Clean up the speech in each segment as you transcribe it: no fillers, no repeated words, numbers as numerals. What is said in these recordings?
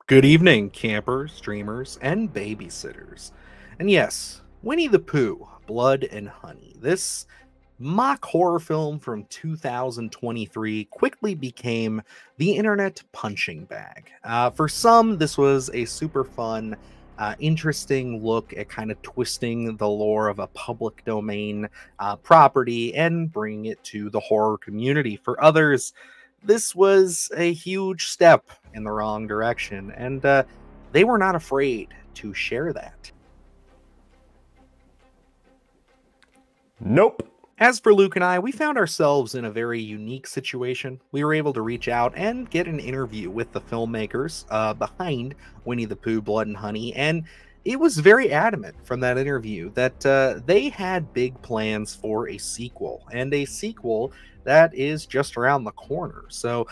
Good evening, campers, streamers, and babysitters. And yes, Winnie the Pooh, Blood and Honey. This mock horror film from 2023 quickly became the internet punching bag. For some, this was a super fun, interesting look at kind of twisting the lore of a public domain property and bringing it to the horror community. For others, this was a huge step in the wrong direction, and they were not afraid to share that. Nope. As for Luke and I, we found ourselves in a very unique situation. We were able to reach out and get an interview with the filmmakers behind Winnie the Pooh, Blood and Honey, and it was very adamant from that interview that they had big plans for a sequel, and a sequel that is just around the corner. So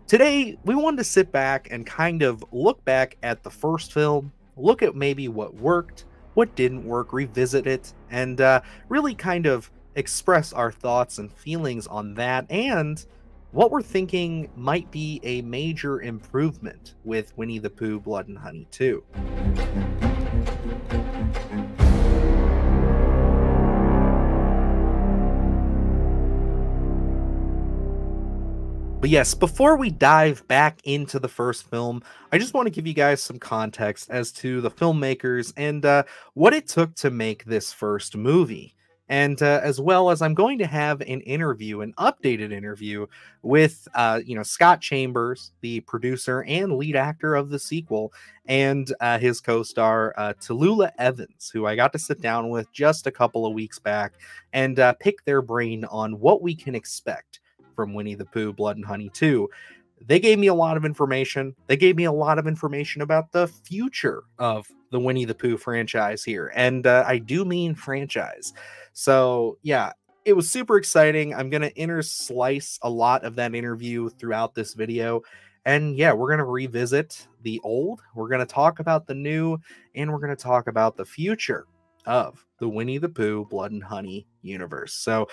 today, we wanted to sit back and kind of look back at the first film, look at maybe what worked, what didn't work, revisit it, and really kind of express our thoughts and feelings on that and what we're thinking might be a major improvement with Winnie the Pooh, Blood and Honey 2. But yes, before we dive back into the first film, I just want to give you guys some context as to the filmmakers and what it took to make this first movie. And as well as I'm going to have an interview, an updated interview with, Scott Chambers, the producer and lead actor of the sequel, and his co-star Tallulah Evans, who I got to sit down with just a couple of weeks back and pick their brain on what we can expect from Winnie the Pooh, Blood and Honey 2. They gave me a lot of information. They gave me a lot of information about the future of the Winnie the Pooh franchise here. And I do mean franchise. So yeah, it was super exciting. I'm going to interslice a lot of that interview throughout this video. And yeah, we're going to revisit the old, we're going to talk about the new, and we're going to talk about the future of the Winnie the Pooh, Blood and Honey universe. So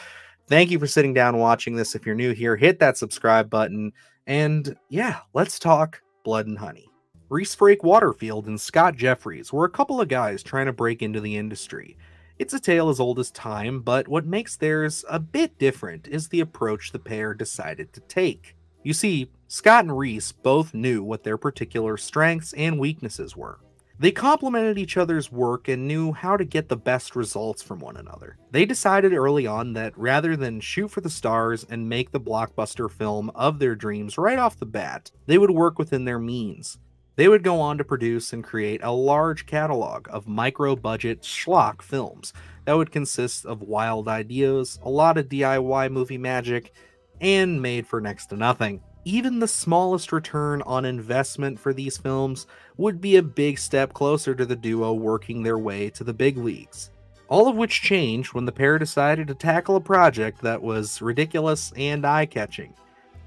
thank you for sitting down and watching this. If you're new here, hit that subscribe button. And yeah, let's talk Blood and Honey. Reese Frake Waterfield and Scott Jeffries were a couple of guys trying to break into the industry. It's a tale as old as time, but what makes theirs a bit different is the approach the pair decided to take. You see, Scott and Reese both knew what their particular strengths and weaknesses were. They complemented each other's work and knew how to get the best results from one another. They decided early on that rather than shoot for the stars and make the blockbuster film of their dreams right off the bat, they would work within their means. They would go on to produce and create a large catalog of micro-budget schlock films that would consist of wild ideas, a lot of DIY movie magic, and made for next to nothing. Even the smallest return on investment for these films would be a big step closer to the duo working their way to the big leagues. All of which changed when the pair decided to tackle a project that was ridiculous and eye-catching.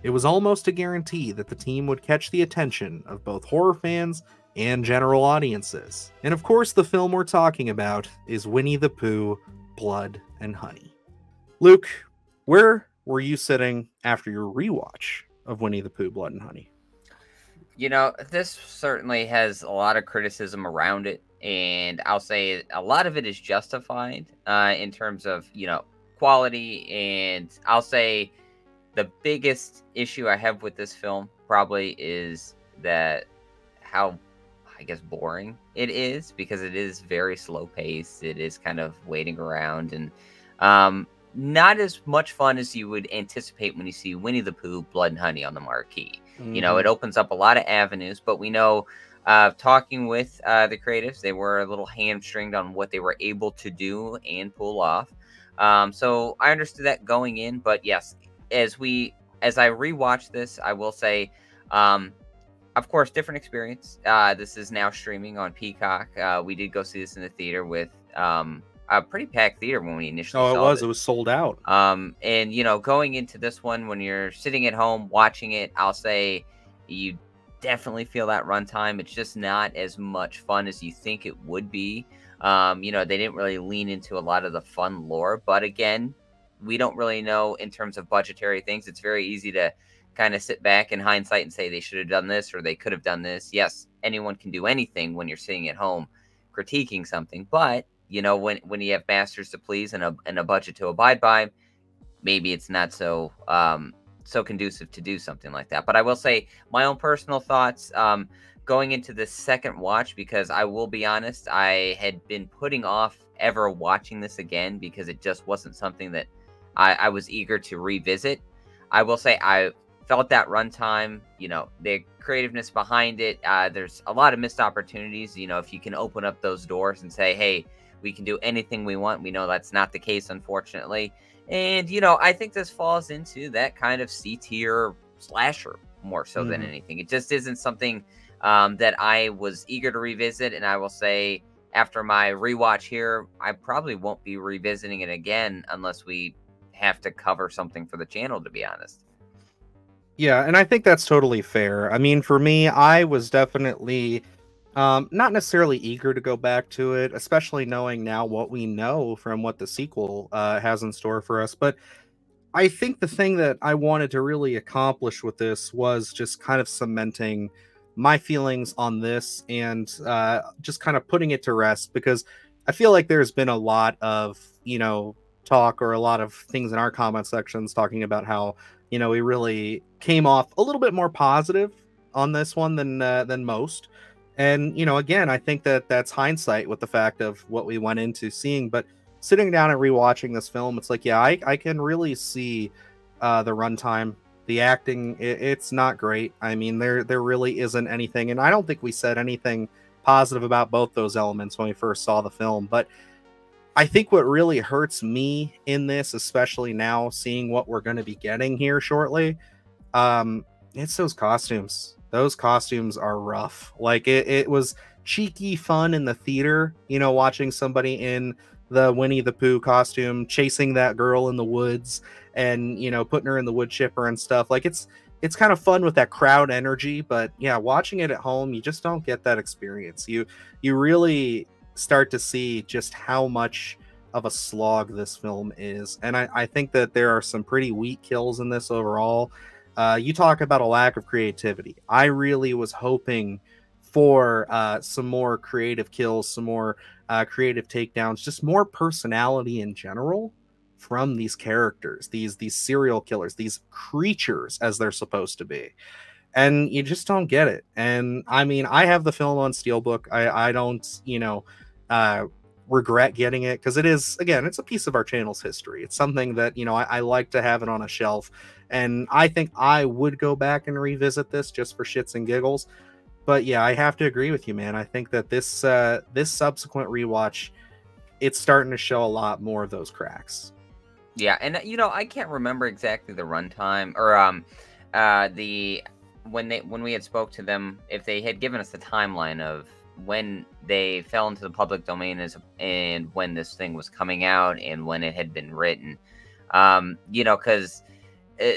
It was almost a guarantee that the team would catch the attention of both horror fans and general audiences. And of course, the film we're talking about is Winnie the Pooh, Blood and Honey. Luke, where were you sitting after your rewatch of Winnie the Pooh, Blood and Honey? You know, this certainly has a lot of criticism around it, and I'll say a lot of it is justified in terms of, quality, and I'll say the biggest issue I have with this film probably is that how, I guess, boring it is, because it is very slow paced. It is kind of waiting around and not as much fun as you would anticipate when you see Winnie the Pooh, Blood and Honey on the marquee. Mm-hmm. It opens up a lot of avenues, but we know, talking with the creatives, they were a little hamstringed on what they were able to do and pull off. So I understood that going in, but yes, as I rewatch this, I will say, of course, different experience. This is now streaming on Peacock. We did go see this in the theater with a pretty packed theater when we initially saw it. It was sold out. And going into this one, when you're sitting at home watching it, I'll say you definitely feel that runtime. It's just not as much fun as you think it would be. They didn't really lean into a lot of the fun lore, but again, we don't really know in terms of budgetary things. It's very easy to kind of sit back in hindsight and say they should have done this or they could have done this. Yes, anyone can do anything when you're sitting at home critiquing something. But you know, when you have masters to please and a budget to abide by, maybe it's not so so conducive to do something like that. But I will say my own personal thoughts going into the second watch, because I will be honest, I had been putting off ever watching this again because it just wasn't something that I was eager to revisit. I will say I felt that runtime, you know, the creativeness behind it. There's a lot of missed opportunities. You know, if you can open up those doors and say, hey, we can do anything we want. We know that's not the case, unfortunately. And, you know, I think this falls into that kind of C-tier slasher more so than anything. It just isn't something that I was eager to revisit. And I will say, after my rewatch here, I probably won't be revisiting it again unless we have to cover something for the channel, to be honest. Yeah, and I think that's totally fair. I mean, for me, I was definitely not necessarily eager to go back to it, especially knowing now what we know from what the sequel has in store for us. But I think the thing that I wanted to really accomplish with this was just kind of cementing my feelings on this and just kind of putting it to rest, because I feel like there's been a lot of, you know, talk or a lot of things in our comment sections talking about how, you know, we really came off a little bit more positive on this one than most. And, you know, again, I think that that's hindsight with the fact of what we went into seeing. But sitting down and rewatching this film, it's like, yeah, I can really see the runtime, the acting. It's not great. I mean, there really isn't anything. And I don't think we said anything positive about both those elements when we first saw the film. But I think what really hurts me in this, especially now seeing what we're going to be getting here shortly, it's those costumes. Those costumes are rough. Like it was cheeky fun in the theater, you know, watching somebody in the Winnie the Pooh costume chasing that girl in the woods and, you know, putting her in the wood chipper and stuff. Like it's kind of fun with that crowd energy, but yeah, watching it at home, you just don't get that experience. You really start to see just how much of a slog this film is. And I think that there are some pretty weak kills in this overall. You talk about a lack of creativity. I really was hoping for some more creative kills, some more creative takedowns, just more personality in general from these characters, these serial killers, these creatures as they're supposed to be. And you just don't get it. And I mean, I have the film on Steelbook. I don't, you know, regret getting it, because it is, again, it's a piece of our channel's history. It's something that, you know, I like to have it on a shelf, and I think I would go back and revisit this just for shits and giggles. But yeah, I have to agree with you, man. I think that this this subsequent rewatch, it's starting to show a lot more of those cracks. Yeah, and you know, I can't remember exactly the runtime or the when we had spoke to them, if they had given us the timeline of when they fell into the public domain and when this thing was coming out and when it had been written. You know, because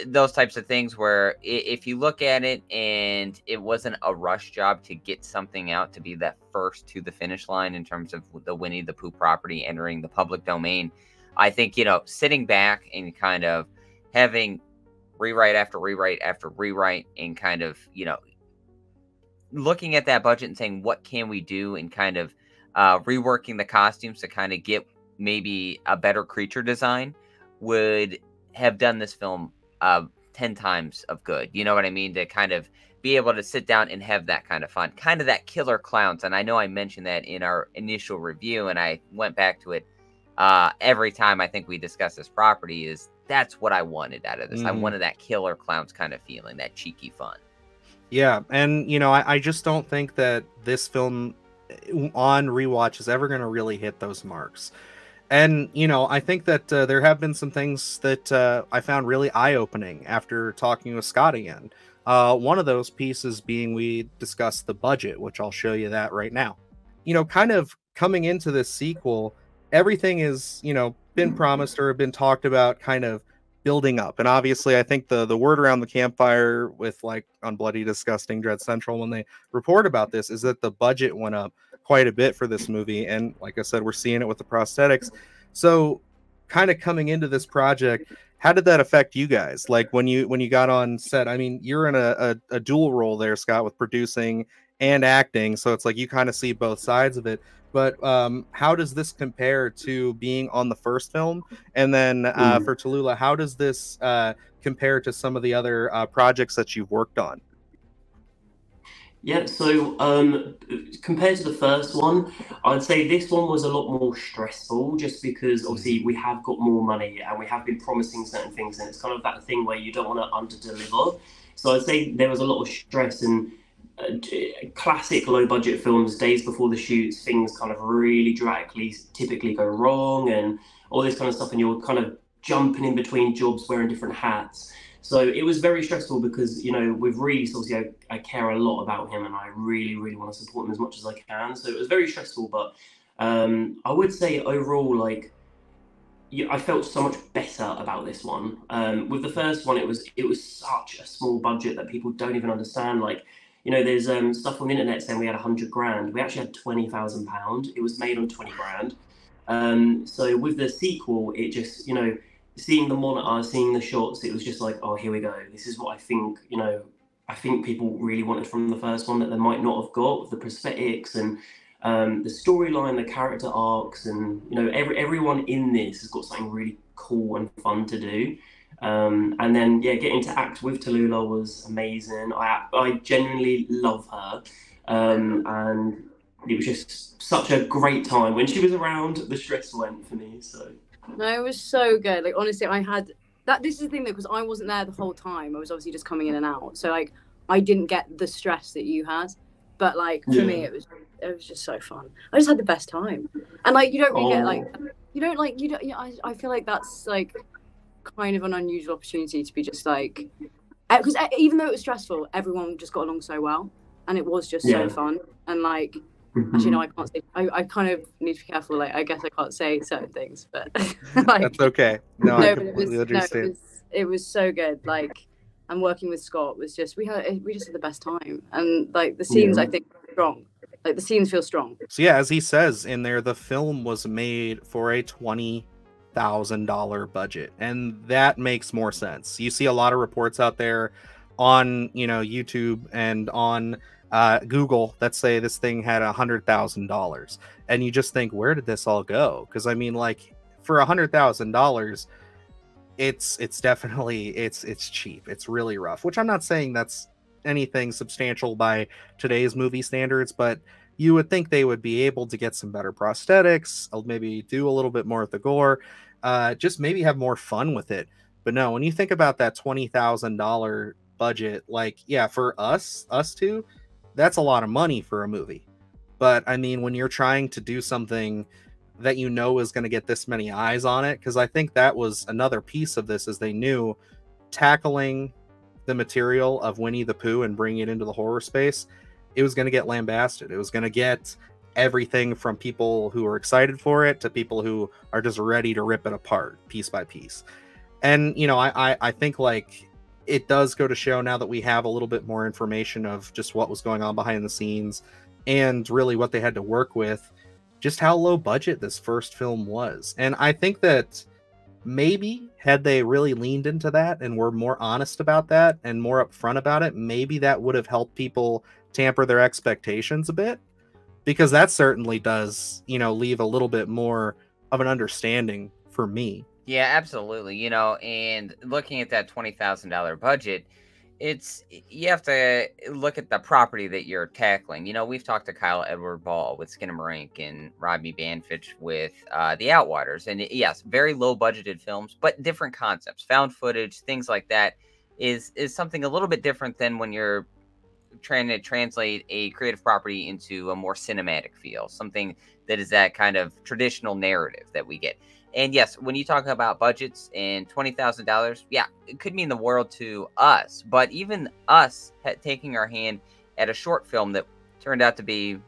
those types of things where if you look at it and it wasn't a rush job to get something out to be that first to the finish line in terms of the Winnie the Pooh property entering the public domain, I think, you know, sitting back and kind of having rewrite after rewrite after rewrite and kind of, you know, looking at that budget and saying, what can we do, and kind of reworking the costumes to kind of get maybe a better creature design would have done this film 10 times of good. You know what I mean? To kind of be able to sit down and have that kind of fun, kind of that killer clowns. And I know I mentioned that in our initial review, and I went back to it every time I think we discuss this property. Is that's what I wanted out of this. I wanted that killer clowns kind of feeling, that cheeky fun. Yeah, and you know, I just don't think that this film on rewatch is ever going to really hit those marks. And you know, I think that there have been some things that I found really eye-opening after talking with Scott again. One of those pieces being we discussed the budget, which I'll show you that right now. You know, kind of coming into this sequel, everything is, you know, been promised or been talked about, kind of building up. And obviously I think the word around the campfire with, like, on Bloody Disgusting Dread Central when they report about this, is that the budget went up quite a bit for this movie. And like I said, we're seeing it with the prosthetics. So kind of coming into this project, how did that affect you guys? Like when you got on set, I mean, you're in a dual role there, Scott, with producing and acting, so it's like you kind of see both sides of it. But how does this compare to being on the first film? And then for Tallulah, how does this compare to some of the other projects that you've worked on? Yeah, so compared to the first one, I'd say this one was a lot more stressful just because obviously we have got more money and we have been promising certain things, and it's kind of that thing where you don't want to under-deliver. So I'd say there was a lot of stress, and classic low-budget films, days before the shoots, things kind of really dramatically typically go wrong and all this kind of stuff, and you're kind of jumping in between jobs, wearing different hats. So it was very stressful because, you know, with Reese, obviously, I care a lot about him and I really, really want to support him as much as I can. So it was very stressful, but I would say overall, like, I felt so much better about this one. With the first one, it was such a small budget that people don't even understand. Like, you know, there's stuff on the internet saying we had 100 grand. We actually had £20,000. It was made on 20 grand. So with the sequel, it just, you know, seeing the monitor, seeing the shots, it was just like, oh, here we go. This is what I think, you know, I think people really wanted from the first one that they might not have got, with the prosthetics and the storyline, the character arcs, and, you know, everyone in this has got something really cool and fun to do. And then, yeah, getting to act with Tallulah was amazing. I genuinely love her. And it was just such a great time. When she was around, the stress went for me, so... No, it was so good. Like, honestly, I had that. This is the thing, though, because I wasn't there the whole time. I was obviously just coming in and out. So, like, I didn't get the stress that you had. But, like, for me, it was just so fun. I just had the best time. And, like, you don't really get, like, I feel like that's, like, kind of an unusual opportunity to be just, like, because even though it was stressful, everyone just got along so well. And it was just so fun. And, like, actually, no, I can't say. I kind of need to be careful. Like, I guess I can't say certain things, but like, that's okay. No, I completely understand. It was so good. Like, and working with Scott was just we just had the best time, and like the scenes, I think, were strong. Like the scenes feel strong. So yeah, as he says in there, the film was made for a $20,000 budget, and that makes more sense. You see a lot of reports out there on, you know, YouTube and on Google that say this thing had $100,000, and you just think, where did this all go? Because I mean, like, for $100,000, it's definitely it's cheap. It's really rough, which I'm not saying that's anything substantial by today's movie standards, but you would think they would be able to get some better prosthetics, maybe do a little bit more of the gore, just maybe have more fun with it. But no, when you think about that $20,000 budget, like, yeah, for us two, that's a lot of money for a movie. But I mean, when you're trying to do something that you know is going to get this many eyes on it, because I think that was another piece of this, is they knew tackling the material of Winnie the Pooh and bringing it into the horror space, it was going to get lambasted. It was going to get everything from people who are excited for it to people who are just ready to rip it apart piece by piece. And, you know, I think, like, it does go to show now that we have a little bit more information of just what was going on behind the scenes and really what they had to work with, just how low budget this first film was. And I think that maybe had they really leaned into that and were more honest about that and more upfront about it, maybe that would have helped people tamper their expectations a bit, because that certainly does, you know, leave a little bit more of an understanding for me. Yeah, absolutely. You know, and looking at that $20,000 budget, you have to look at the property that you're tackling. You know, we've talked to Kyle Edward Ball with Skinamarink and Rodney Banfitch with The Outwaters. And yes, very low budgeted films, but different concepts, found footage, things like that is something a little bit different than when you're trying to translate a creative property into a more cinematic feel, something that is that kind of traditional narrative that we get. And yes, when you talk about budgets and $20,000, yeah, it could mean the world to us. But even us taking our hand at a short film that turned out to be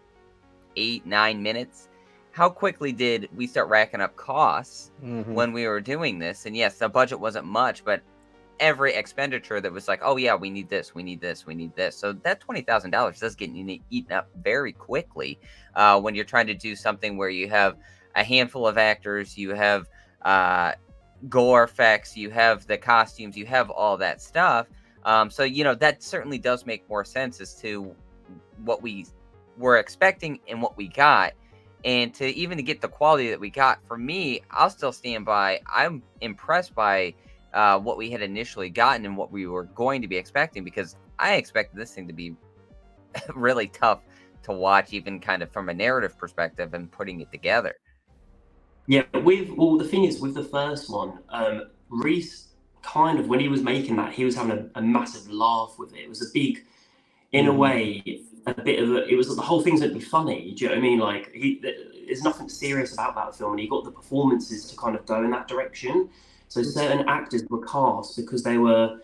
8-9 minutes, how quickly did we start racking up costs when we were doing this? And yes, the budget wasn't much, but every expenditure that was like, oh yeah, we need this, we need this, we need this. So that $20,000 does get eaten up very quickly when you're trying to do something where you have a handful of actors, you have gore effects, you have the costumes, you have all that stuff. So, you know, that certainly does make more sense as to what we were expecting and what we got. And to even to get the quality that we got, for me, I'll still stand by. I'm impressed by what we had initially gotten and what we were going to be expecting, because I expected this thing to be really tough to watch, even kind of from a narrative perspective and putting it together. Yeah, the thing is, with the first one, Reese kind of, when he was making that, he was having a massive laugh with it. It was a big, in a way, a bit of it was the whole thing's meant to be funny. Do you know what I mean? Like, there's nothing serious about that film, and he got the performances to kind of go in that direction. So certain actors were cast because they were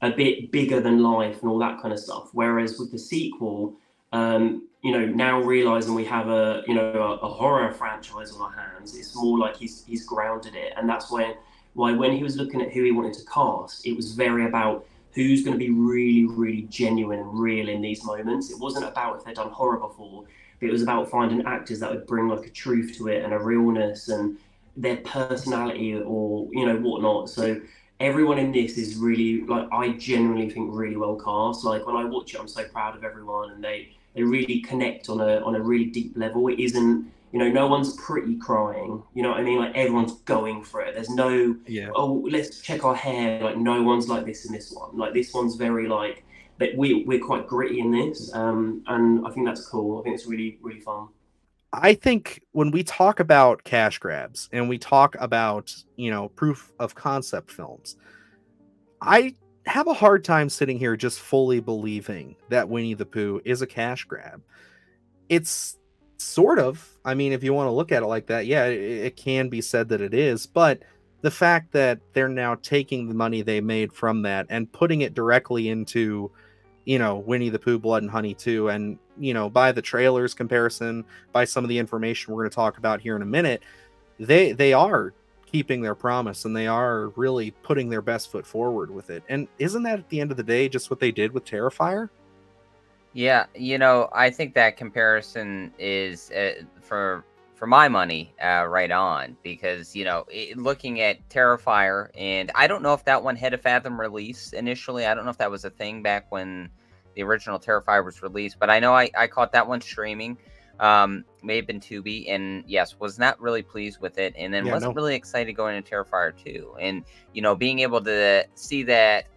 a bit bigger than life and all that kind of stuff. Whereas with the sequel, you know, now realizing we have a horror franchise on our hands, it's more like he's grounded it, and that's why when he was looking at who he wanted to cast, it was very about who's going to be really, really genuine and real in these moments. It wasn't about if they'd done horror before, but it was about finding actors that would bring like a truth to it and a realness and their personality or, you know, whatnot. So everyone in this is really, like, I genuinely think really well cast. Like, when I watch it, I'm so proud of everyone, and they really connect on a really deep level. It isn't, you know, no one's pretty crying, you know what I mean? Like, everyone's going for it. There's no, oh, let's check our hair. Like, no one's like this in this one. Like, this one's very, like, but we're quite gritty in this. And I think that's cool. I think it's really, really fun. I think when we talk about cash grabs and we talk about, you know, proof of concept films, I have a hard time sitting here just fully believing that Winnie the Pooh is a cash grab. It's sort of, I mean, if you want to look at it like that, yeah, it can be said that it is, but the fact that they're now taking the money they made from that and putting it directly into, you know, Winnie the Pooh, Blood and Honey 2, and, you know, by the trailers comparison, by some of the information we're going to talk about here in a minute, they are keeping their promise, and they are really putting their best foot forward with it. And isn't that, at the end of the day, just what they did with Terrifier? Yeah, you know, I think that comparison is, for my money, right on, because, you know, looking at Terrifier, and I don't know if that one had a Fathom release initially. I don't know if that was a thing back when the original Terrifier was released, but I know I caught that one streaming. May have been Tubi, and yes, was not really pleased with it, and then wasn't really excited going into Terrifier 2. And, you know, being able to see that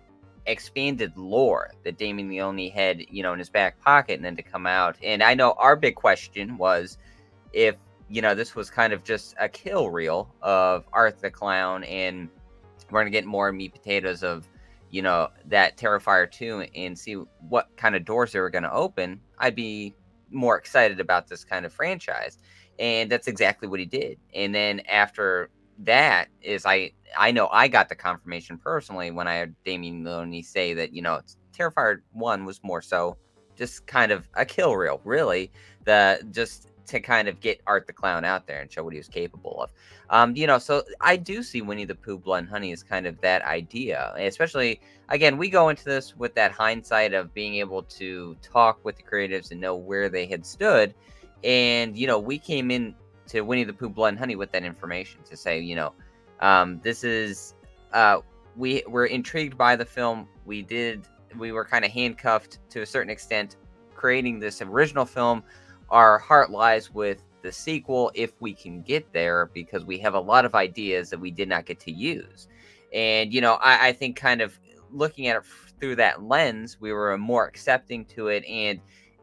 expanded lore that Damien Leone had, you know, in his back pocket, and then to come out. And I know our big question was if, you know, this was kind of just a kill reel of Art the Clown, and we're going to get more meat potatoes of, you know, that Terrifier 2 and see what kind of doors they were going to open, I'd be more excited about this kind of franchise. And that's exactly what he did. And then after that is, I know I got the confirmation personally when I heard Damien Leone say that, you know, Terrifier 1 was more so just kind of a kill reel, really, just to kind of get Art the Clown out there and show what he was capable of. You know, so I do see Winnie the Pooh, Blood and Honey as kind of that idea, especially, again, we go into this with that hindsight of being able to talk with the creatives and know where they had stood. And, you know, we came in to Winnie the Pooh, Blood and Honey with that information to say, you know, this is, we were intrigued by the film. We were kind of handcuffed to a certain extent creating this original film. Our heart lies with the sequel if we can get there, because we have a lot of ideas that we did not get to use. And, you know, I think kind of looking at it through that lens, we were more accepting to it. And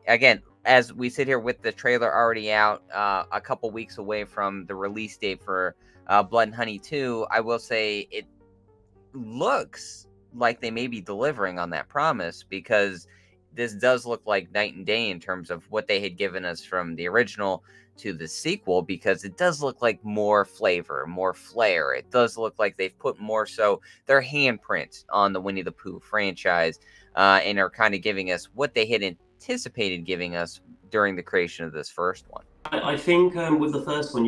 again, as we sit here with the trailer already out, a couple weeks away from the release date for Blood and Honey 2, I will say it looks like they may be delivering on that promise, because this does look like night and day in terms of what they had given us from the original to the sequel, because it does look like more flavor, more flair. It does look like they've put more so their handprint on the Winnie the Pooh franchise, and are kind of giving us what they had anticipated giving us during the creation of this first one. I think with the first one,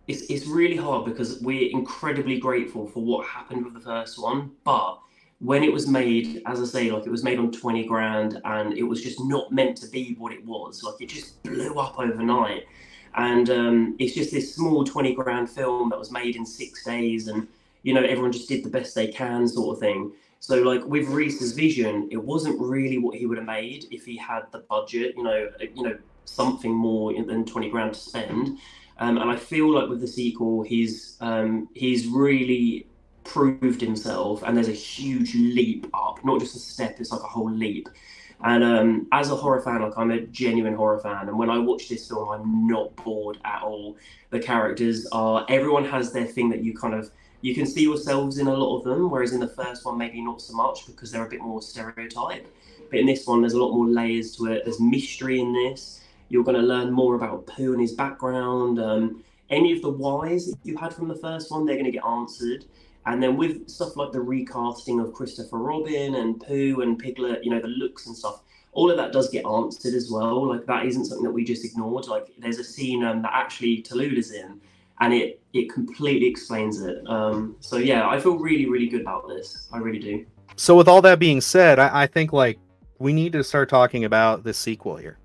it's really hard, because we're incredibly grateful for what happened with the first one, but when it was made, as I say, like, it was made on 20 grand, and it was just not meant to be what it was. Like, it just blew up overnight. And it's just this small 20 grand film that was made in 6 days, and, you know, everyone just did the best they can, sort of thing. So like with Reese's vision, it wasn't really what he would have made if he had the budget, something more than 20 grand to spend. And I feel like with the sequel, he's really proved himself, and there's a huge leap up, not just a step, it's like a whole leap. And as a horror fan, like I'm a genuine horror fan, and when I watch this film, I'm not bored at all. The characters everyone has their thing that you can see yourselves in a lot of them, whereas in the first one, maybe not so much because they're a bit more stereotype. But in this one, there's a lot more layers to it. There's mystery in this. You're going to learn more about Pooh and his background. Any of the whys that you had from the first one, they're going to get answered. And then with stuff like the recasting of Christopher Robin and Pooh and Piglet, the looks and stuff, all of that does get answered as well. Like that isn't something that we just ignored. Like there's a scene that actually Tallulah's in, and it completely explains it. So yeah, I feel really, really good about this. I really do. So with all that being said, I think like we need to start talking about this sequel here.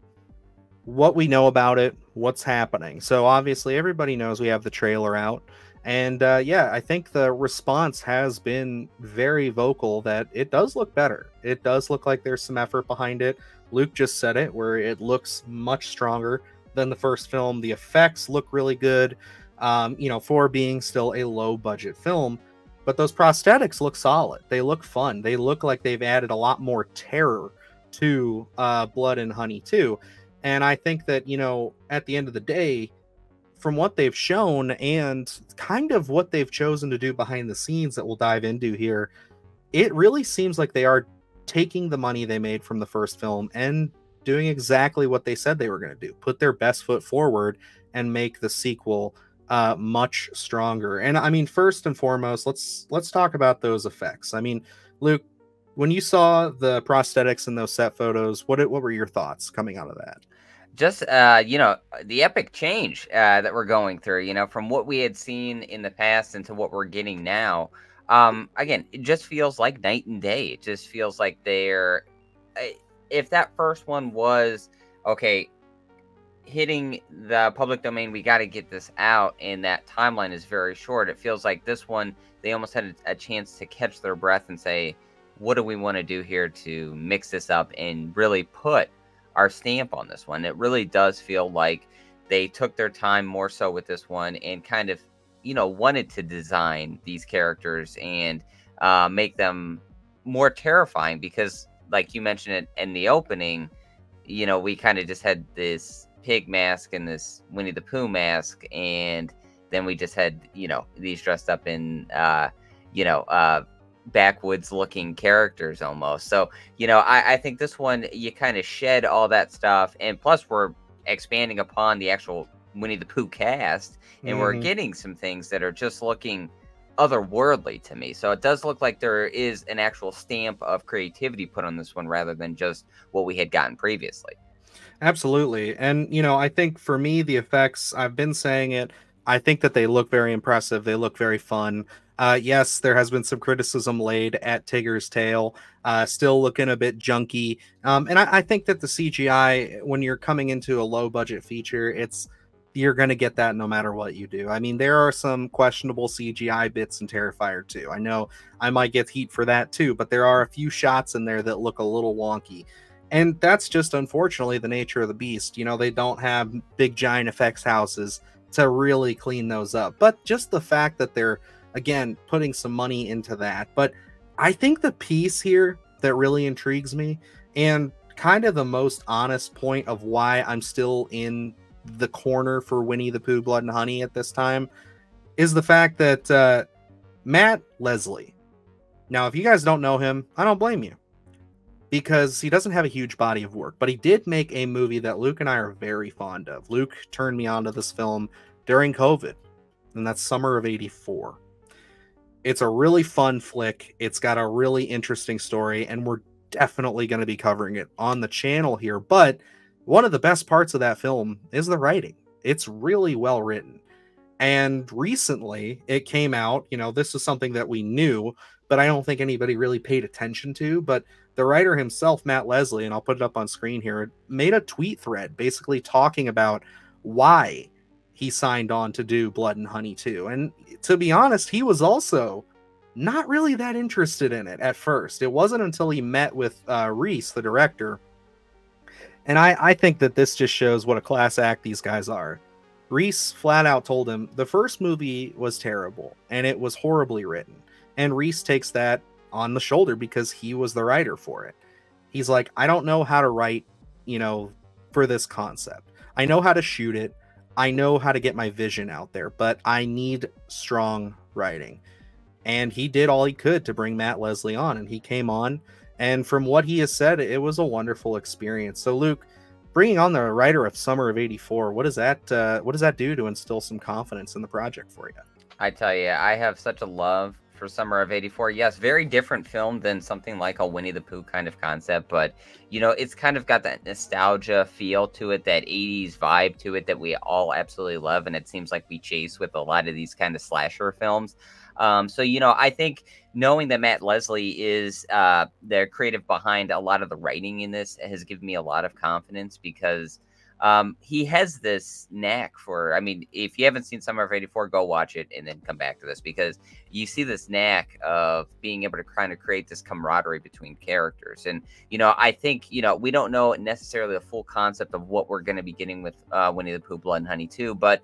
What we know about it, what's happening. So obviously everybody knows we have the trailer out. And yeah, I think the response has been very vocal that it does look better. It does look like there's some effort behind it. Luke just said it, where it looks much stronger than the first film. The effects look really good, for being still a low budget film. But those prosthetics look solid. They look fun. They look like they've added a lot more terror to Blood and Honey 2. And I think that, at the end of the day, from what they've shown and kind of what they've chosen to do behind the scenes that we'll dive into here, it really seems like they are taking the money they made from the first film and doing exactly what they said they were going to do. Put their best foot forward and make the sequel much stronger. And I mean, first and foremost, let's talk about those effects. I mean, Luke, when you saw the prosthetics in those set photos, what were your thoughts coming out of that? Just, the epic change that we're going through, from what we had seen in the past into what we're getting now. Again, it just feels like night and day. It just feels like they're, if that first one was, okay, hitting the public domain, we got to get this out, and that timeline is very short. It feels like this one, they almost had a chance to catch their breath and say, what do we want to do here to mix this up and really put our stamp on this one? It really does feel like they took their time more so with this one and kind of, wanted to design these characters and make them more terrifying because, like you mentioned it in the opening, we kind of just had this pig mask and this Winnie the Pooh mask, and then we just had, these dressed up in, backwoods looking characters almost. So, I think this one, you kind of shed all that stuff, and plus we're expanding upon the actual Winnie the Pooh cast, and we're getting some things that are just looking otherworldly to me. So it does look like there is an actual stamp of creativity put on this one rather than just what we had gotten previously. Absolutely. And, I think for me, the effects, I've been saying it, I think that they look very impressive. They look very fun. Yes, there has been some criticism laid at Tigger's tail, still looking a bit junky. And I think that the CGI, when you're coming into a low budget feature, you're going to get that no matter what you do. I mean, there are some questionable CGI bits in Terrifier 2. I know I might get heat for that too, but there are a few shots in there that look a little wonky. And that's just unfortunately the nature of the beast. They don't have big giant effects houses to really clean those up. But just the fact that they're, again, putting some money into that. But I think the piece here that really intrigues me, and kind of the most honest point of why I'm still in the corner for Winnie the Pooh Blood and Honey at this time, is the fact that Matt Leslie. Now, if you guys don't know him, I don't blame you, because he doesn't have a huge body of work, but he did make a movie that Luke and I are very fond of. Luke turned me on to this film during COVID, and that's summer of '84. It's a really fun flick. It's got a really interesting story, and we're definitely going to be covering it on the channel here. But one of the best parts of that film is the writing. It's really well written. And recently it came out, this is something that we knew, but I don't think anybody really paid attention to. But the writer himself, Matt Leslie, and I'll put it up on screen here, made a tweet thread basically talking about why he signed on to do Blood and Honey 2. And to be honest, he was also not really that interested in it at first. It wasn't until he met with Reese, the director, and I think that this just shows what a class act these guys are. Reese flat out told him the first movie was terrible and it was horribly written. And Reese takes that on the shoulder because he was the writer for it. He's like, I don't know how to write, for this concept. I know how to shoot it. I know how to get my vision out there, but I need strong writing. And he did all he could to bring Matt Leslie on, and he came on. And from what he has said, it was a wonderful experience. So, Luke, bringing on the writer of Summer of '84, what does that do to instill some confidence in the project for you? I tell you, I have such a love for Summer of '84. Yes, very different film than something like a Winnie the Pooh kind of concept, but it's kind of got that nostalgia feel to it, that 80s vibe to it that we all absolutely love, and it seems like we chase with a lot of these kind of slasher films. So I think knowing that Matt Leslie is the creative behind a lot of the writing in this has given me a lot of confidence, because he has this knack for, if you haven't seen Summer of '84, go watch it and then come back to this, because you see this knack of being able to kind of create this camaraderie between characters. And, I think, we don't know necessarily the full concept of what we're going to be getting with Winnie the Pooh, Blood and Honey 2. But,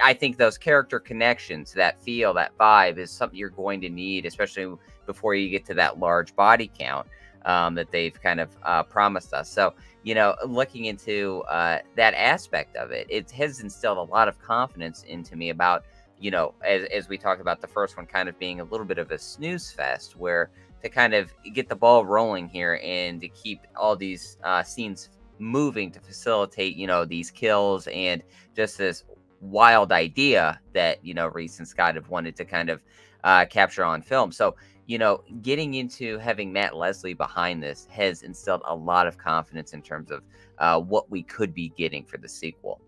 I think those character connections, that feel, that vibe is something you're going to need, especially before you get to that large body count that they've kind of promised us. So, looking into that aspect of it, it has instilled a lot of confidence into me about, as we talked about the first one kind of being a little bit of a snooze fest, where to kind of get the ball rolling here and to keep all these scenes moving to facilitate, these kills and just this wild idea that, Reese and Scott have wanted to kind of capture on film. So, getting into having Matt Leslie behind this has instilled a lot of confidence in terms of what we could be getting for the sequel.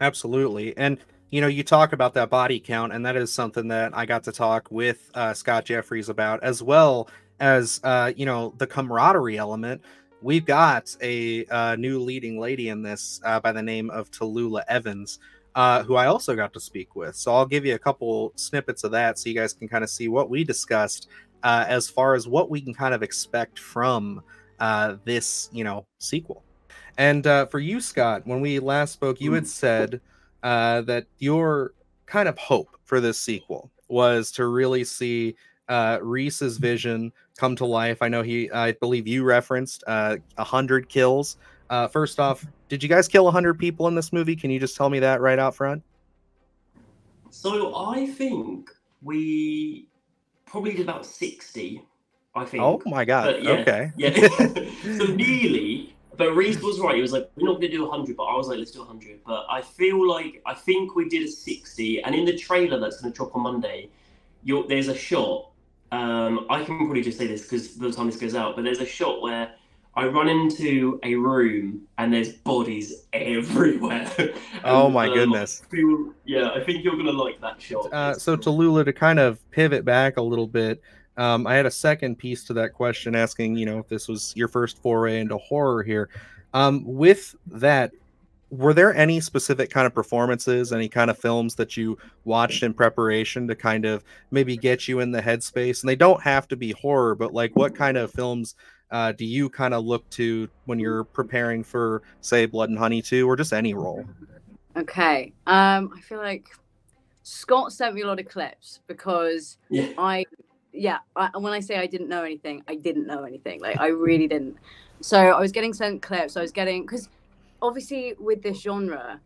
Absolutely. And, you talk about that body count, and that is something that I got to talk with Scott Jeffries about, as well as, the camaraderie element. We've got a new leading lady in this by the name of Tallulah Evans, who I also got to speak with. So I'll give you a couple snippets of that so you guys can kind of see what we discussed as far as what we can kind of expect from this, sequel. And for you, Scott, when we last spoke, you had said that your kind of hope for this sequel was to really see Reese's vision come to life. I believe you referenced 100 kills. First off, did you guys kill 100 people in this movie? Can you just tell me that right out front? So I think we probably did about 60, I think. Oh my God. Yeah, okay. Yeah. So nearly, but Reese was right. He was like, we're not going to do 100, but I was like, let's do 100. But I think we did a 60. And in the trailer that's going to drop on Monday, there's a shot. I can probably just say this because by the time this goes out, but there's a shot where I run into a room and there's bodies everywhere. Oh my goodness. I think you're going to like that shot. So Tallulah, to kind of pivot back a little bit, I had a second piece to that question asking, if this was your first foray into horror here. With that, were there any specific kind of performances, any kind of films that you watched in preparation to kind of maybe get you in the headspace? And they don't have to be horror, but like what kind of films do you kind of look to when you're preparing for, say, Blood and Honey 2 or just any role? Okay. I feel like Scott sent me a lot of clips because when I say I didn't know anything, I didn't know anything. Like, I really didn't. So I was getting sent clips. Because obviously with this genre,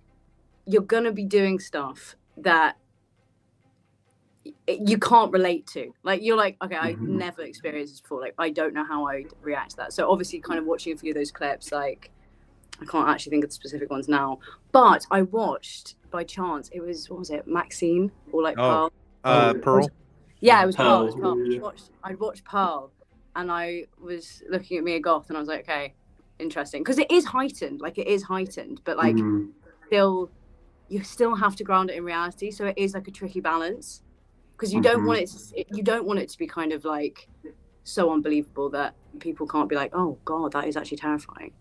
you're going to be doing stuff that you can't relate to. Like, you're like, okay, I've never experienced this before. Like, I don't know how I'd react to that. So obviously kind of watching a few of those clips, like, I can't actually think of the specific ones now. But I watched, by chance, it was, what was it, Maxine? Or like Pearl? Pearl? Yeah, it was Pearl. Pearl. I'd watched Pearl, and I was looking at Mia Goth, and I was like, okay, interesting. Because it is heightened. Like, it is heightened. But, like, still, you still have to ground it in reality. So it is, like, a tricky balance. Because you don't want it to be kind of like so unbelievable that people can't be like, oh God, that is actually terrifying.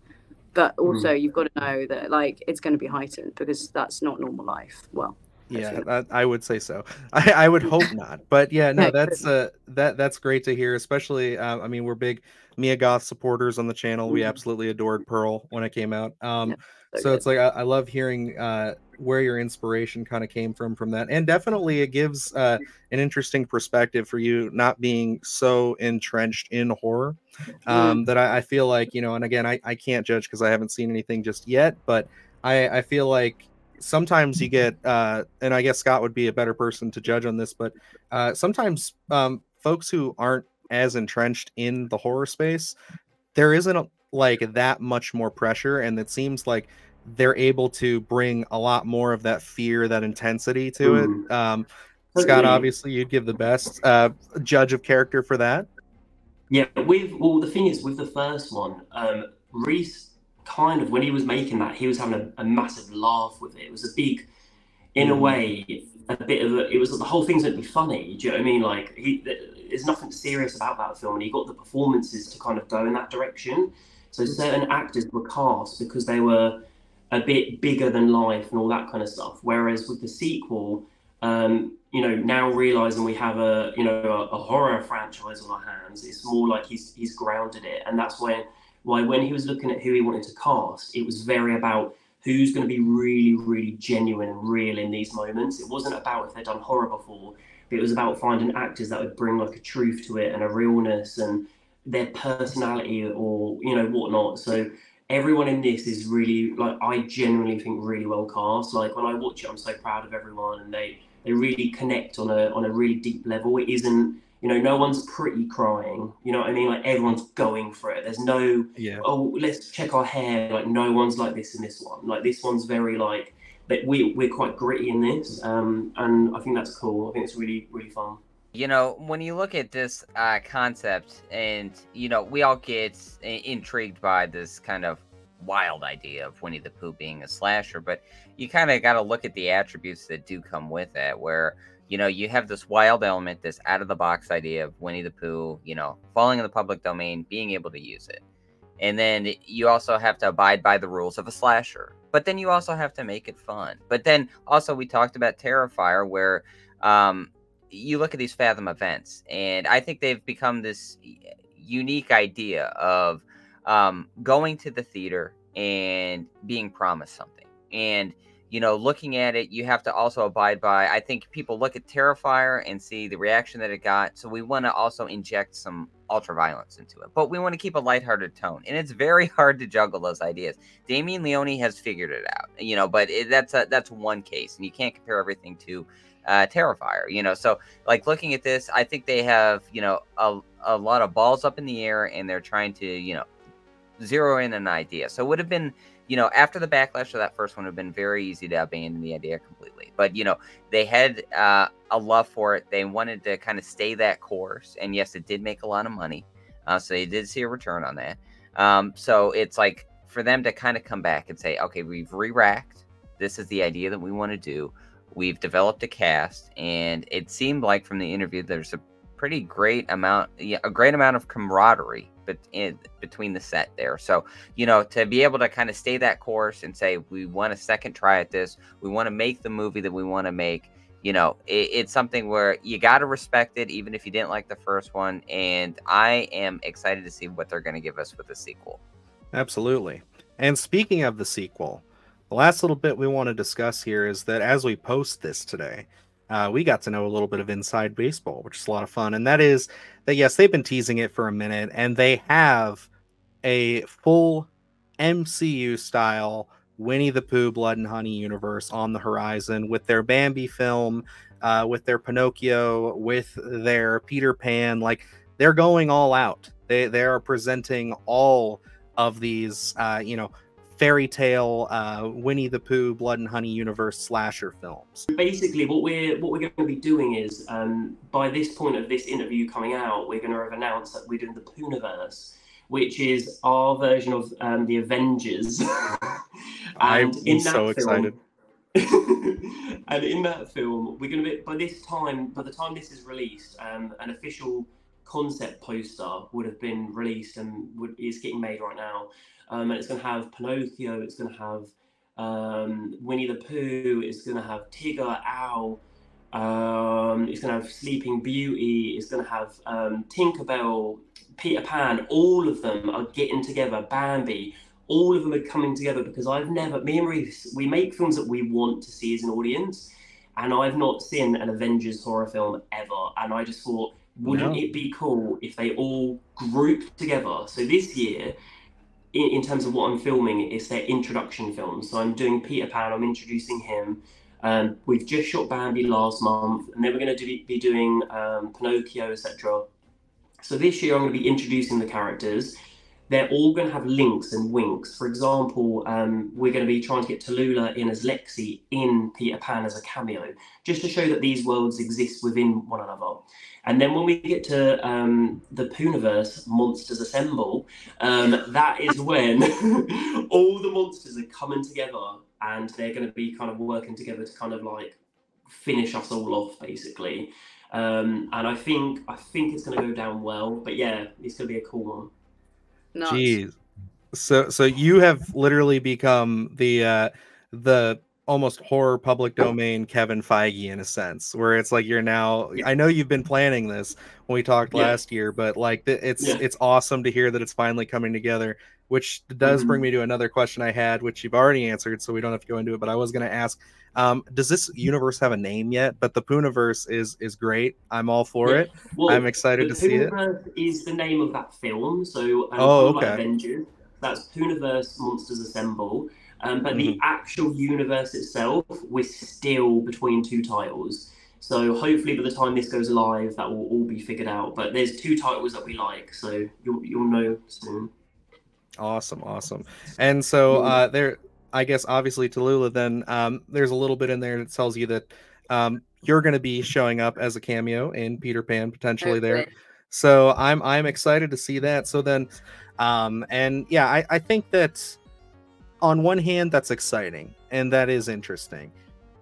But also you've got to know that like it's going to be heightened because that's not normal life. Well, Yeah, I would say so. I would hope not, but yeah, no, that's great to hear. Especially, I mean, we're big Mia Goth supporters on the channel. We absolutely adored Pearl when it came out. So it's like I love hearing where your inspiration kind of came from that, and definitely it gives an interesting perspective for you not being so entrenched in horror. That I feel like, you know, and again, I can't judge because I haven't seen anything just yet, but I feel like sometimes you get and I guess Scott would be a better person to judge on this, but sometimes folks who aren't as entrenched in the horror space, there isn't like that much more pressure, and it seems like they're able to bring a lot more of that fear, that intensity to it. Scott, obviously you'd give the best judge of character for that. Yeah, well, the thing is, with the first one, Reese kind of, when he was making that, he was having a massive laugh with it. It was a big, in a way, a bit of a, it was, the whole thing's meant to be funny. Do you know what I mean? Like, there's nothing serious about that film, and he got the performances to kind of go in that direction. So certain actors were cast because they were a bit bigger than life and all that kind of stuff. Whereas with the sequel, you know, now realizing we have a horror franchise on our hands, it's more like he's grounded it, and that's why when he was looking at who he wanted to cast, it was very about who's going to be really, really genuine and real in these moments. It wasn't about if they'd done horror before, but it was about finding actors that would bring like a truth to it and a realness and their personality or, you know, whatnot. So everyone in this is really, like, I genuinely think really well cast. Like, when I watch it, I'm so proud of everyone, and they really connect on a really deep level. It isn't, you know, no one's pretty crying, you know what I mean? Like, everyone's going for it. There's no, oh, let's check our hair. Like, no one's like this in this one. Like, this one's very, like, that we're quite gritty in this, and I think that's cool. I think it's really, really fun. You know, when you look at this concept, and, you know, we all get intrigued by this kind of wild idea of Winnie the Pooh being a slasher, but you kind of got to look at the attributes that do come with it, where, you know, you have this wild element, this out of the box idea of Winnie the Pooh, you know, falling in the public domain, being able to use it. And then you also have to abide by the rules of a slasher, but then you also have to make it fun. But then also we talked about Terrifier, where you look at these Fathom events, and I think they've become this unique idea of going to the theater and being promised something. And, you know, looking at it, you have to also abide by, I think people look at Terrifier and see the reaction that it got. So we want to also inject some ultra violence into it, but we want to keep a lighthearted tone. And it's very hard to juggle those ideas. Damien Leone has figured it out, you know, but that's one case, and you can't compare everything to Terrifier, you know. So, like, looking at this, I think they have, you know, a lot of balls up in the air, and they're trying to, you know, zero in an idea. So it would have been, you know, after the backlash of that first one, it would have been very easy to abandon the idea completely. But, you know, they had a love for it. They wanted to kind of stay that course. And yes, it did make a lot of money. So they did see a return on that. So it's like for them to kind of come back and say, okay, we've re-racked. This is the idea that we want to do. We've developed a cast. And it seemed like from the interview, there's a pretty great amount, a great amount of camaraderie between the set there. So, you know, to be able to kind of stay that course and say, we want a second try at this, we want to make the movie that we want to make, you know, it's something where you got to respect it, even if you didn't like the first one. And I am excited to see what they're going to give us with the sequel. Absolutely. And speaking of the sequel, the last little bit we want to discuss here is that as we post this today, we got to know a little bit of inside baseball, which is a lot of fun. And that is that, yes, they've been teasing it for a minute, and they have a full MCU style Winnie the Pooh Blood and Honey universe on the horizon, with their Bambi film, with their Pinocchio, with their Peter Pan. Like, they're going all out. They are presenting all of these, you know, fairy tale Winnie the Pooh Blood and Honey universe slasher films. Basically, what we're going to be doing is, by this point of this interview coming out, we're going to have announced that we're doing the Pooniverse, which is our version of the Avengers. I'm so excited. And in that film, we're going to be, by the time this is released, an official concept poster would have been released and is getting made right now. And it's going to have Pinocchio, it's going to have Winnie the Pooh is going to have Tigger, Owl. It's going to have Sleeping Beauty. It's going to have Tinkerbell, Peter Pan. All of them are getting together. Bambi. All of them are coming together because me and Reese, we make films that we want to see as an audience. And I've not seen an Avengers horror film ever. And I just thought, wouldn't it be cool if they all grouped together? So this year, in terms of what I'm filming, it's their introduction film. So I'm doing Peter Pan, I'm introducing him. We've just shot Bambi last month, and then we're going to be doing Pinocchio, etc. So this year I'm going to be introducing the characters. They're all going to have links and winks. For example, we're going to be trying to get Tallulah in as Lexi in Peter Pan as a cameo, just to show that these worlds exist within one another. And then when we get to the Pooniverse, Monsters Assemble, that is when all the monsters are coming together, and they're going to be kind of working together to kind of like finish us all off, basically. And I think it's going to go down well. But yeah, it's going to be a cool one. Nuts. Jeez. So you have literally become the almost horror public domain Kevin Feige in a sense, where it's like you're now. I know you've been planning this when we talked last year, but like it's awesome to hear that it's finally coming together. Which does bring me to another question I had, which you've already answered, so we don't have to go into it. But I was going to ask, does this universe have a name yet? But the Pooniverse is great. I'm all for it. Well, I'm excited to see it. Pooniverse is the name of that film. So okay. Avengers, that's Pooniverse Monsters Assemble. But the actual universe itself, we're still between two titles. So hopefully by the time this goes live, that will all be figured out. But there's two titles that we like, so you'll know soon. Awesome. And so there, I guess obviously Tallulah, then there's a little bit in there that tells you that you're going to be showing up as a cameo in Peter Pan potentially there. So I'm excited to see that. So then and yeah, I think that on one hand that's exciting and that is interesting.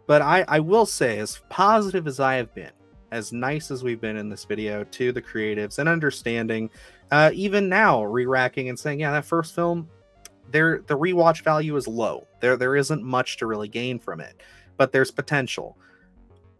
But I will say, as positive as I have been, as nice as we've been in this video to the creatives and understanding, even now re-racking and saying, yeah, that first film, the rewatch value is low. There isn't much to really gain from it, but there's potential.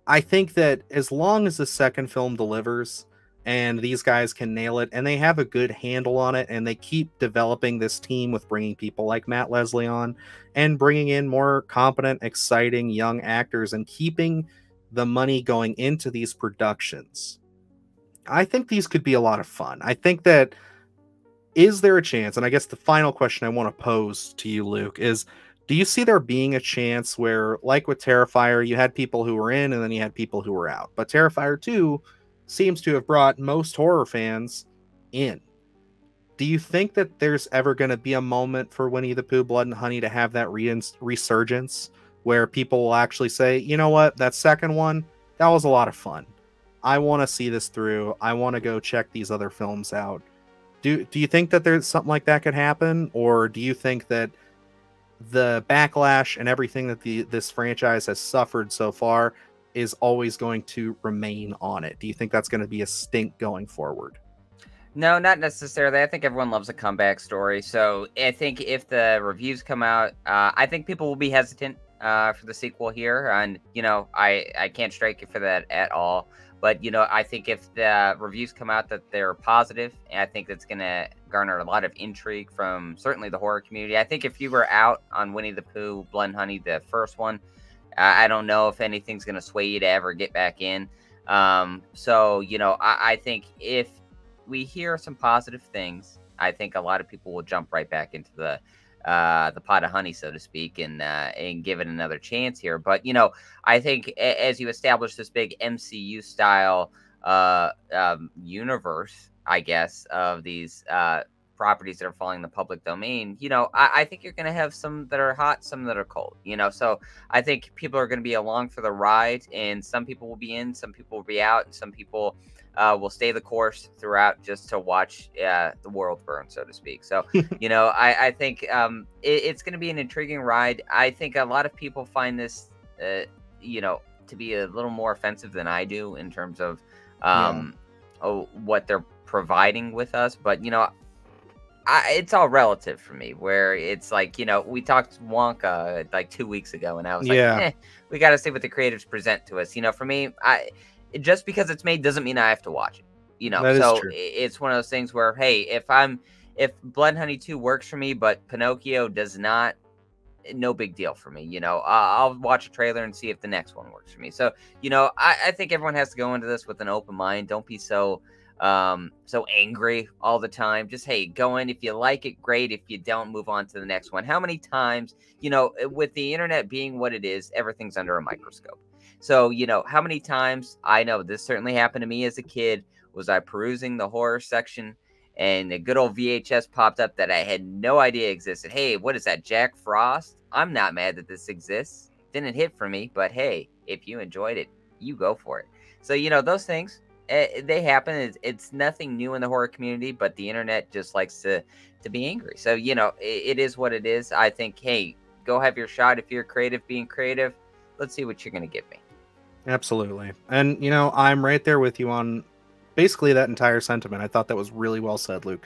I think that as long as the second film delivers and these guys can nail it and they have a good handle on it and they keep developing this team with bringing people like Matt Leslie on and bringing in more competent, exciting young actors and keeping the money going into these productions, I think these could be a lot of fun. I think that, is there a chance, and I guess the final question I want to pose to you, Luke, is do you see there being a chance where, like with Terrifier, you had people who were in and then you had people who were out, but Terrifier 2 seems to have brought most horror fans in. Do you think that there's ever going to be a moment for Winnie the Pooh, Blood and Honey to have that resurgence where people will actually say, you know what, that second one, that was a lot of fun. I want to see this through. I want to go check these other films out. Do you think that there's something like that could happen? Or do you think that the backlash and everything that this franchise has suffered so far is always going to remain on it? Do you think that's going to be a stink going forward? No, not necessarily. I think everyone loves a comeback story. So I think if the reviews come out, I think people will be hesitant for the sequel here. And, you know, I can't strike you for that at all. But, you know, I think if the reviews come out that they're positive, I think that's going to garner a lot of intrigue from certainly the horror community. I think if you were out on Winnie the Pooh, Blood and Honey, the first one, I don't know if anything's going to sway you to ever get back in. So, you know, I think if we hear some positive things, I think a lot of people will jump right back into the pot of honey, so to speak, and give it another chance here. But, you know, I think as you establish this big MCU style universe, I guess, of these properties that are falling in the public domain, you know, I think you're going to have some that are hot, some that are cold, you know. So I think people are going to be along for the ride, and some people will be in, some people will be out, and some people will stay the course throughout just to watch the world burn, so to speak. So, you know, I think it's going to be an intriguing ride. I think a lot of people find this, you know, to be a little more offensive than I do in terms of what they're providing with us. But, you know, it's all relative for me, where it's like, you know, we talked Wonka like 2 weeks ago, and I was like, we got to see what the creatives present to us. You know, for me, just because it's made doesn't mean I have to watch it. You know, so it's one of those things where, hey, if Blood and Honey 2 works for me, but Pinocchio does not, no big deal for me. You know, I'll watch a trailer and see if the next one works for me. So, you know, I think everyone has to go into this with an open mind. Don't be so angry all the time. Just, hey, go in. If you like it, great. If you don't, move on to the next one. How many times, you know, with the internet being what it is, everything's under a microscope. So, you know, how many times, I know this certainly happened to me as a kid, was I perusing the horror section and a good old VHS popped up that I had no idea existed. Hey, what is that, Jack Frost? I'm not mad that this exists. Didn't hit for me, but hey, if you enjoyed it, you go for it. So, you know, those things, they happen. It's nothing new in the horror community, but the internet just likes to be angry. So, you know, it is what it is. I think, hey, go have your shot. If you're creative, being creative, let's see what you're going to give me. Absolutely. And, you know, I'm right there with you on basically that entire sentiment. I thought that was really well said, Luke.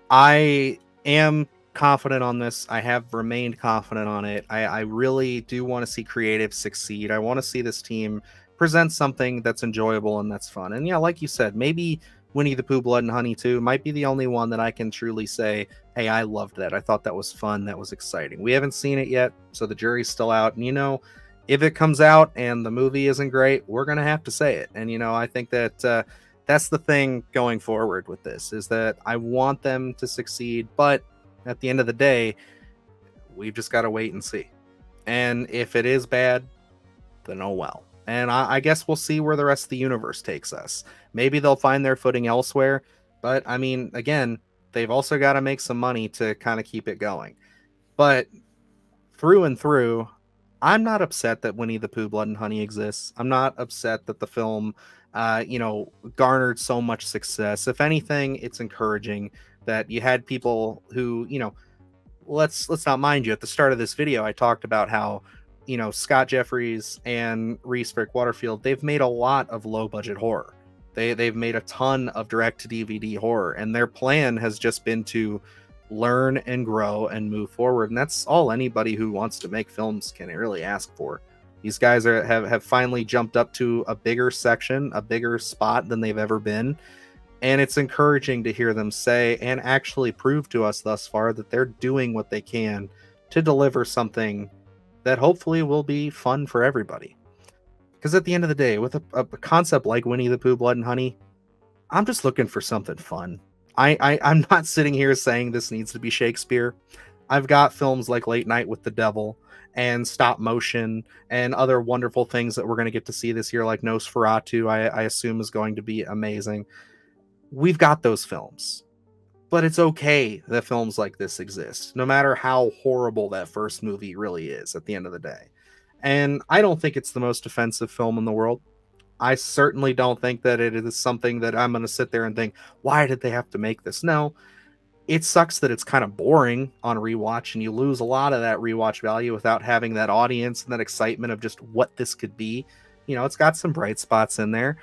I am confident on this. I have remained confident on it. I really do want to see creative succeed. I want to see this team present something that's enjoyable and that's fun. And yeah, like you said, maybe Winnie the Pooh Blood and Honey 2 might be the only one that I can truly say, hey, I loved that. I thought that was fun. That was exciting. We haven't seen it yet, so the jury's still out. And, you know, if it comes out and the movie isn't great, we're going to have to say it. And, you know, I think that that's the thing going forward with this, is that I want them to succeed. But at the end of the day, we've just got to wait and see. And if it is bad, then oh well. And I guess we'll see where the rest of the universe takes us. Maybe they'll find their footing elsewhere. But, I mean, again, they've also got to make some money to kind of keep it going. But through and through, I'm not upset that Winnie the Pooh Blood and Honey exists. I'm not upset that the film, you know, garnered so much success. If anything, it's encouraging that you had people who, you know, let's not mind you, at the start of this video, I talked about how, you know, Scott Jeffries and Reese Frick Waterfield, they've made a lot of low budget horror. They've made a ton of direct to DVD horror, and their plan has just been to learn and grow and move forward. And that's all anybody who wants to make films can really ask for. These guys have finally jumped up to a bigger section, a bigger spot than they've ever been. And it's encouraging to hear them say and actually prove to us thus far that they're doing what they can to deliver something that hopefully will be fun for everybody. Because at the end of the day, with a concept like Winnie the Pooh Blood and Honey, I'm just looking for something fun. I'm not sitting here saying this needs to be Shakespeare. I've got films like Late Night with the Devil and stop motion and other wonderful things that we're going to get to see this year, like Nosferatu, I assume is going to be amazing. We've got those films. But it's okay that films like this exist, no matter how horrible that first movie really is at the end of the day. And I don't think it's the most offensive film in the world. I certainly don't think that it is something that I'm going to sit there and think, why did they have to make this? No, it sucks that it's kind of boring on rewatch, and you lose a lot of that rewatch value without having that audience and that excitement of just what this could be. You know, it's got some bright spots in there,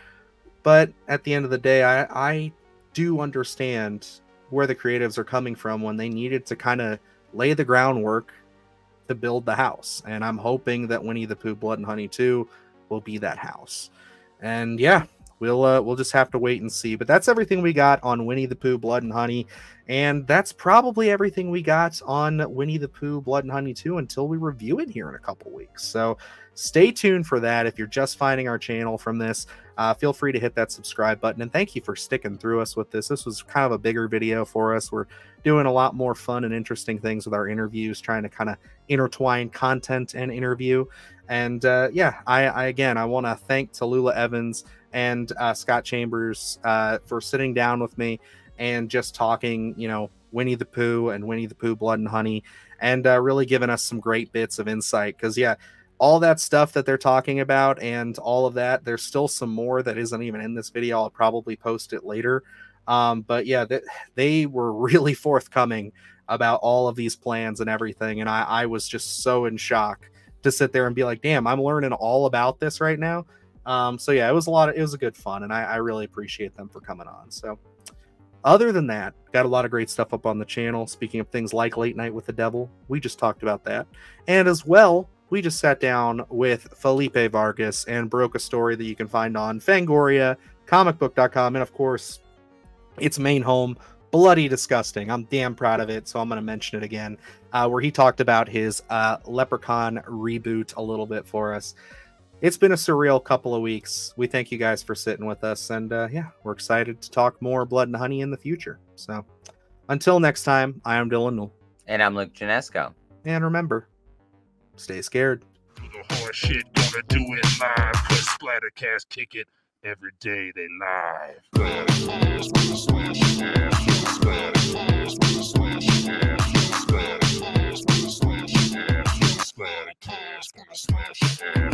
but at the end of the day, I do understand where the creatives are coming from when they needed to kind of lay the groundwork to build the house. And I'm hoping that Winnie the Pooh Blood and Honey 2 will be that house. And yeah, we'll just have to wait and see. But that's everything we got on Winnie the Pooh Blood and Honey. And that's probably everything we got on Winnie the Pooh Blood and Honey 2 until we review it here in a couple weeks. So stay tuned for that. If you're just finding our channel from this, feel free to hit that subscribe button. And thank you for sticking through us with this. This was kind of a bigger video for us. We're doing a lot more fun and interesting things with our interviews, trying to kind of intertwine content and interview. And yeah, I want to thank Tallulah Evans and Scott Chambers for sitting down with me and just talking, you know, Winnie the Pooh and Winnie the Pooh Blood and Honey, and really giving us some great bits of insight. Because yeah, all that stuff that they're talking about and all of that, there's still some more that isn't even in this video. I'll probably post it later. But yeah, they were really forthcoming about all of these plans and everything. And I was just so in shock to sit there and be like, damn, I'm learning all about this right now. So yeah, it was a good fun, and I really appreciate them for coming on. So Other than that, got a lot of great stuff up on the channel. Speaking of things like Late Night with the Devil, we just talked about that. And as well, we just sat down with Felipe Vargas and broke a story that you can find on Fangoria, comicbook.com, and of course, its main home, Bloody Disgusting. I'm damn proud of it, so I'm going to mention it again, where he talked about his Leprechaun reboot a little bit for us. It's been a surreal couple of weeks. We thank you guys for sitting with us, and yeah, we're excited to talk more Blood and Honey in the future. So until next time, I am Dylan Newell. And I'm Luke Janesco. And remember, stay scared. Do the hard shit, gonna do it live, cause Splattercast kick it every day they live. Splattercast, with a slash ass, Splattercast, with a slash ass, Splattercast, with a slash ass, Splattercast, with a slash ass.